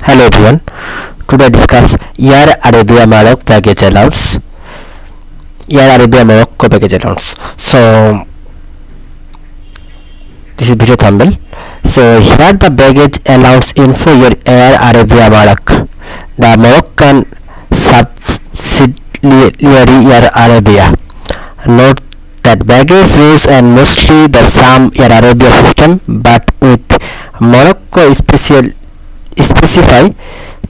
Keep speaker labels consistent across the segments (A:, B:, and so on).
A: Hello everyone. Today discuss Air Arabia Maroc baggage allowance. Air Arabia Morocco baggage allowance. So this is video thumbnail. So here the baggage allowance info your Air Arabia Maroc. The Moroccan subsidiary Air Arabia. Note that baggage rules and mostly the same Air Arabia system, but with Morocco specify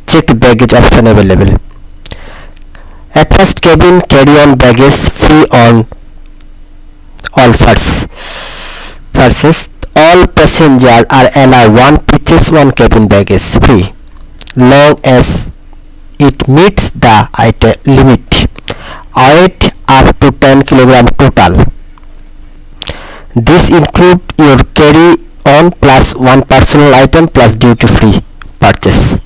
A: checked baggage option available. At first, cabin carry-on baggage free on all firsts. All passengers are allowed one purchase one cabin baggage free, long as it meets the item limit. Weight up to 10 kg total. This includes your carry-on plus one personal item plus duty-free purchase.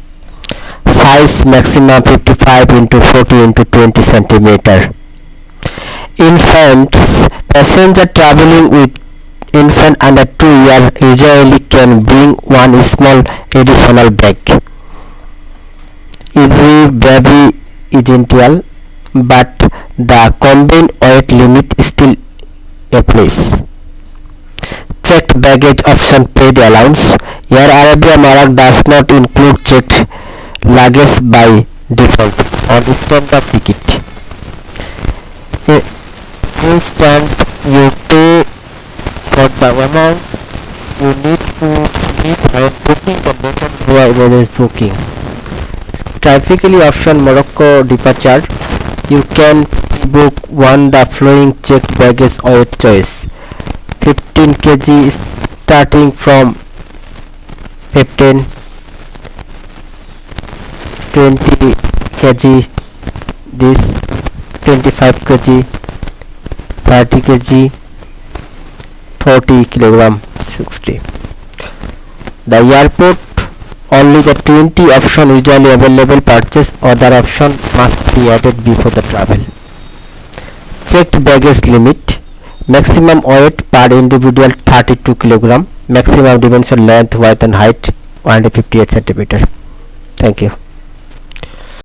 A: Size maximum 55 into 40 into 20 centimeter. Infants. Passenger traveling with infant under 2 years usually can bring one small additional bag. Every baby is ideal, but the combined weight limit still applies. Checked baggage option paid allowance. Air Arabia Maroc does not include checked luggage by default on standard ticket. Instant you pay for the amount you need to meet when booking the button via emergency booking. Typically option Morocco departure. You can book one the flowing checked baggage weight choice. 15 kg starting from 15, 20 kg, this 25 kg, 30 kg, 40 kg, 60. The airport only the 20 option usually available. Purchase other option must be added before the travel. Checked baggage limit. Maximum weight per individual 32 kg. Maximum dimension length, width and height 158 cm. Thank you.